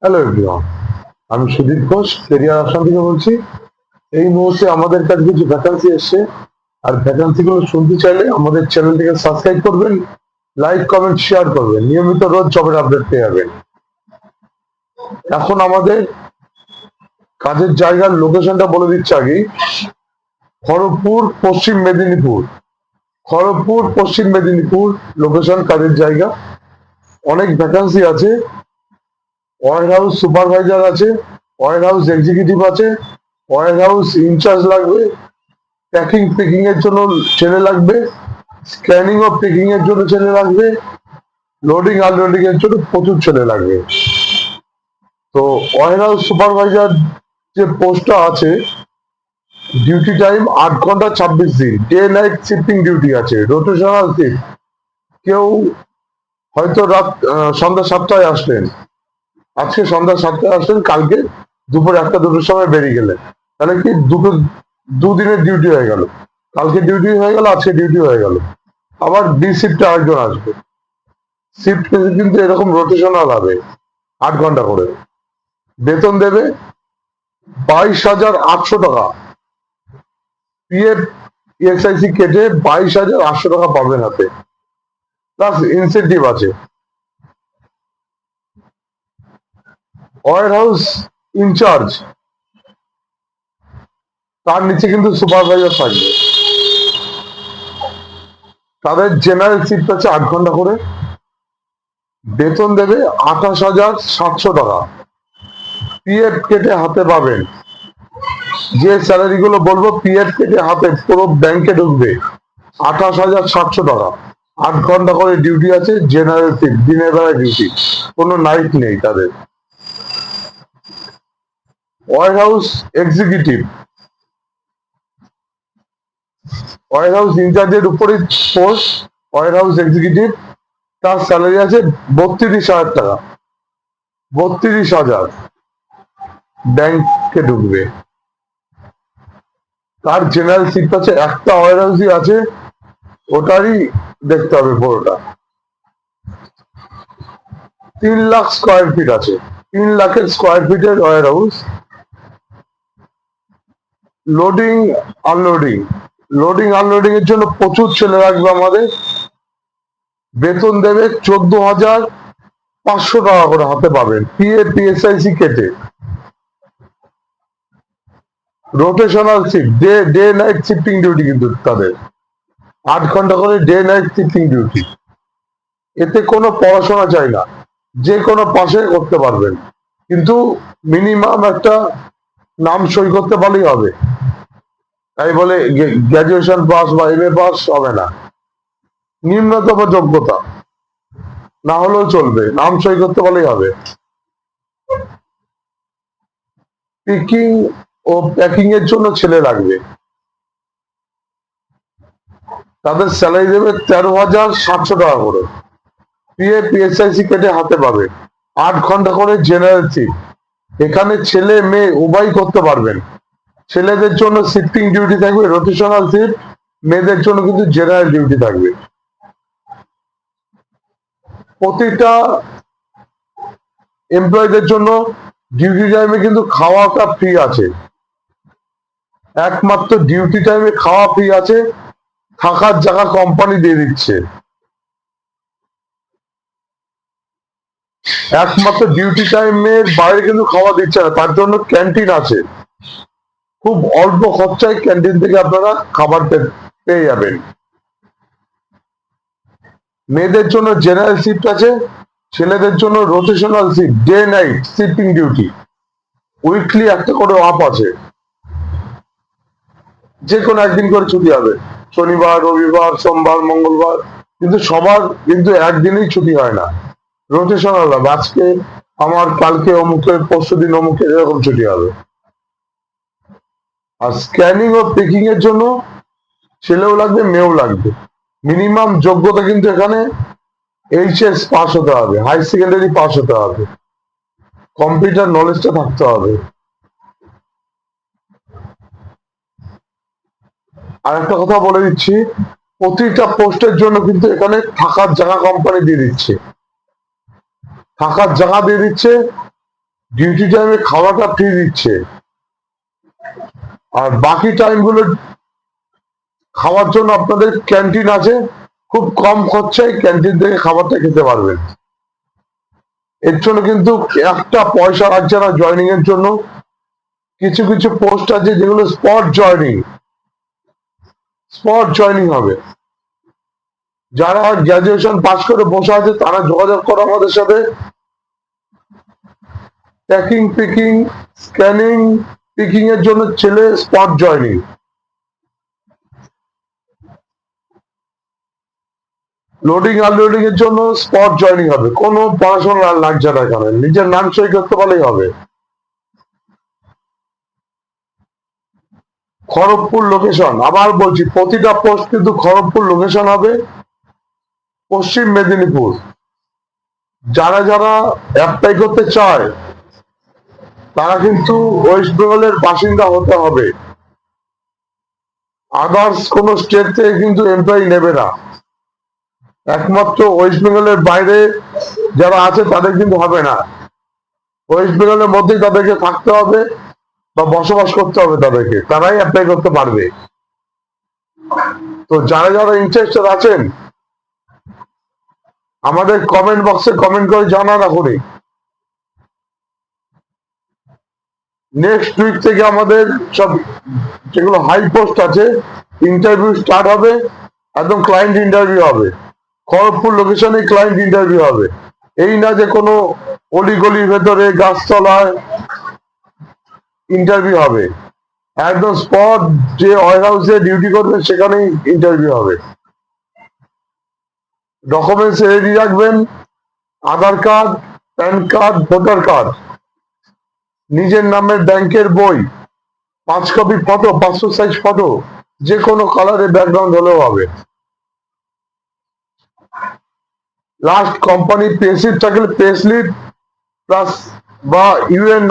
Hello everyone, আমি Sudip Ghosh career Assam থেকে বলছি। এই মুহূর্তে আমাদের কাছে কিছু ভ্যাকান্সি এসছে, আর ভ্যাকান্সি গুলো শুনতে চাইলে আমাদের চ্যানেলটিকে সাবস্ক্রাইব করবেন, লাইক কমেন্ট শেয়ার করবেন, নিয়মিত রোজ জবের আপডেট পেয়ে যাবেন। এখন আমাদের কাজের জায়গার লোকেশনটা বলে দিচ্ছি আগে। খড়গপুর পশ্চিম মেদিনীপুর, খড়গপুর পশ্চিম মেদিনীপুর লোকেশন কাজের জায়গা। অনেক ভ্যাকান্সি আছে। ওয়ার হাউস সুপারভাইজার আছে, ওয়ার হাউস এক্সিকিউটিভ আছে, ওয়ার হাউস ইনচার্জ লাগবে, প্যাকিং পেকিং এর জন্য ছেলে লাগবে, স্ক্যানিং ও পেকিং এর জন্য ছেলে লাগবে, লোডিং আনলোডিং এর জন্য প্রচুর ছেলে লাগবে। তো ওয়ার হাউস সুপারভাইজার যে পোস্টটা আছে, ডিউটি টাইম 8 ঘন্টা 26 দিন, ডে নাইট শিফটিং ডিউটি আছে, রোটেশনাল শিফট। কেউ হয়তো সন্ধ্যা 7টায় আসলেন, আজকে সন্ধ্যা 7টায় আসলেন, কালকে দুপুর 1টা 2টোর সময় বেরিয়ে গেলেন, তাহলে কি দুদিনের ডিউটি হয়ে গেল। কালকে ডিউটি হয়ে গেল, আজকে ডিউটি হয়ে গেল। আবার বি শিফটে আরেকজন আসবে। শিফট কিন্তু এরকম রোটেশনাল হবে, 8 ঘন্টা করে। বেতন দেবে 22,800 টাকা। পিএফ ইএসআইসি কেটে 22,800 টাকা পাবেন হাতে, প্লাস ইনসেন্টিভ আছে। ওয়ার হাউস ইনচার্জ, তার নিচে কিন্তু সুপারভাইজার থাকবে। তাদের জেনারেল শিফট আছে 8 ঘন্টা করে। বেতন দেবে 28,700 টাকা। পিএফ কেটে হাতে পাবেন। যে স্যালারি গুলো বলবো পিএফ কেটে হাতে পুরো ব্যাংকে ঢুকবে। 28,700 টাকা। 8 ঘন্টা করে ডিউটি আছে, জেনারেল শিফট, দিনের বেলা ডিউটি, কোনো নাইট নেই তাদের। Warehouse executive, warehouse ইনচার্জের উপরে পোস্ট, ওয়ার হাউস এক্সিকিউটিভ। তার স্যালারি আছে 32,000 টাকা। 32,000 ব্যাংকে ঢুকবে। তার জেনারেল শিফট আছে, একটা ওয়ার হাউসই আছে, ওটারই দেখতে হবে পুরোটা। 3 লাখ স্কোয়ার ফিট আছে, 3 লাখের স্কোয়ার ফিটের warehouse. Loading unloading, loading unloading এর জন্য প্রচুর ছেলে রাখবে আমাদের। বেতন দেবে 14,500 টাকা করে হাতে পাবেন, পিএফ পিএসআইসি কেটে। Rotational shift, day day night shifting duty কিন্তু তাদের। 8 ঘন্টা করে ডে নাইট শিফটিং ডিউটি। এতে কোনো পড়াশোনা চাই না, যে কোনো পাশে করতে পারবেন, কিন্তু মিনিমাম একটা নাম সই করতে পারলেই হবে। তাই বলে গ্রাজুয়েশন পাস বা এমএ পাস হবে না, নিম্নতম যোগ্যতা না হলেও চলবে, নাম সই করতে পারলেই হবে। পিকিং ও প্যাকিং এর জন্য ছেলে লাগবে। তাদের স্যালারি দেবে 13,700 টাকা করে। পিএফ পিএসআইসি কেটে হাতে পাবে। 8 ঘন্টা করে জেনারেল শিফট। এখানে ছেলে মেয়ে উভয় করতে পারবেন। ছেলেদের জন্য শিফটিং ডিউটি থাকবে, রোটেশনাল শিফট। মেয়েদের জন্য কিন্তু জেনারেল ডিউটি থাকবে। প্রতিটা এমপ্লয়ীদের জন্য ডিউটি টাইমে কিন্তু খাওয়াটা ফ্রি আছে। একমাত্র ডিউটি টাইমে খাওয়া ফ্রি আছে, থাকার জায়গা কোম্পানি দিয়ে দিচ্ছে। একমাত্র ডিউটি টাইমের বাইরে কিন্তু খাওয়া দিচ্ছে না, তার জন্য ক্যান্টিন আছে। খুব অল্প খরচায় ক্যান্টিন থেকে আপনারা খাবার পেয়ে যাবেন। মেয়েদের জন্য জেনারেল শিফট আছে, ছেলেদের জন্য rotational shift, day night shifting duty. Weekly একটা করে অফ আছে, যে কোনো একদিন করে ছুটি হবে, শনিবার রবিবার সোমবার মঙ্গলবার, কিন্তু সবার কিন্তু একদিনই ছুটি হয় না, রোটেশনাল হবে। আজকে আমার, কালকে অমুকের, পরশু দিন অমুকের, এরকম ছুটি হবে। আর স্ক্যানিং ও পেকিং এর জন্য ছেলেও লাগবে, মেয়েও লাগবে। মিনিমাম যোগ্যতা কিন্তু এখানে এইচএস পাস হতে হবে, হাই সেকেন্ডারি পাস হতে হবে, কম্পিউটার নলেজটা থাকতে হবে। আর একটা কথা বলে দিচ্ছি, প্রতিটা পোস্টের জন্য কিন্তু এখানে থাকার জায়গা কোম্পানি দিয়ে দিচ্ছে, থাকার জায়গা দিয়ে দিচ্ছে। ডিউটি টাইমে খাওয়াটা ফ্রি দিচ্ছে, আর বাকি টাইমগুলো খাওয়ার জন্য আপনাদের ক্যান্টিন আছে, খুব কম খরচায় ক্যান্টিন থেকে খাবারটা খেতে পারবেন। এর জন্য কিন্তু একটা পয়সা লাগছে না জয়নিং এর জন্য। কিছু কিছু পোস্ট আছে যেগুলো স্পট জয়নিং হবে। যারা গ্রাজুয়েশন পাস করে বসে আছে তারা যোগাযোগ করো আমাদের সাথে। প্যাকিং, পিকিং, স্ক্যানিং, পিকিং এর জন্য ছেলে স্পট জয়নিং, লোডিং আনলোডিং এর জন্য স্পট জয়নিং হবে। কোনো পড়াশোনা লাগছে না, এখানে নিজের নাম সই করতে পারলেই হবে। খড়গপুর লোকেশন, আবার বলছি প্রতিটা পোস্ট কিন্তু খড়গপুর লোকেশন হবে, পশ্চিম মেদিনীপুর। যারা যারা অ্যাপ্লাই করতে চায় তারা কিন্তু ওয়েস্ট বেঙ্গলের বাসিন্দা হতে হবে। আদার্স কোন স্টেট থেকে কিন্তু এমপ্লয়ি নেবে না, একমাত্র ওয়েস্ট বেঙ্গলের বাইরে যারা আছে তাদের কিন্তু হবে না। ওয়েস্ট বেঙ্গলের মধ্যেই তাদেরকে থাকতে হবে বা বসবাস করতে হবে, তাদেরকে তারাই অ্যাপ্লাই করতে পারবে। তো যারা যারা ইন্টারেস্টেড আছেন আমাদের কমেন্ট বক্সে কমেন্ট করে জানান এখনই। নেক্সট উইক থেকে আমাদের সব যেগুলো হাই পোস্ট আছে ইন্টারভিউ স্টার্ট হবে, একদম ক্লায়েন্ট ইন্টারভিউ হবে। খড়গপুর লোকেশনে ক্লায়েন্ট ইন্টারভিউ হবে, এই না যে কোনো অলিগলির ভেতরে গাছতলায় ইন্টারভিউ হবে। একদম স্পট যে ওয়ার হাউসে ডিউটি করবে সেখানেই ইন্টারভিউ হবে। ডকুমেন্টস রেডি রাখবেন, Aadhaar card, PAN card, voter card, নিজের নামের ব্যাংকের বই, 5 copy photo, passport size photo, যে কোনো কালারের ব্যাকগ্রাউন্ড হলেও হবে। লাস্ট কোম্পানি পেস্লিপ থাকলে পেস্লিপ প্লাস বা ইউএএন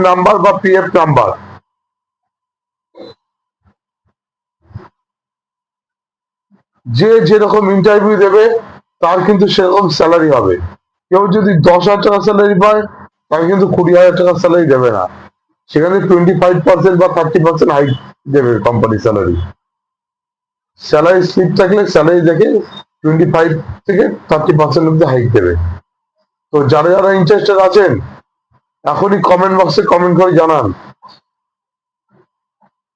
নাম্বার বা পিএফ নাম্বার। যে যেরকম ইন্টারভিউ দেবে তার কিন্তু সেরকম স্যালারি হবে। কেউ যদি 10,000 টাকা স্যালারি পায় তাকে কিন্তু 20,000 টাকা স্যালারি দেবে না, সেখানে 25% বা 30% হাইক দেবে কোম্পানি স্যালারি। স্যালারি স্লিপ থাকলে স্যালারি দেখে 25 থেকে 30% অব্দি হাইক দেবে। তো যারা যারা ইন্টারেস্টেড আছেন এখনই কমেন্ট বক্সে কমেন্ট করে জানান।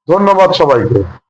ধন্যবাদ সবাইকে।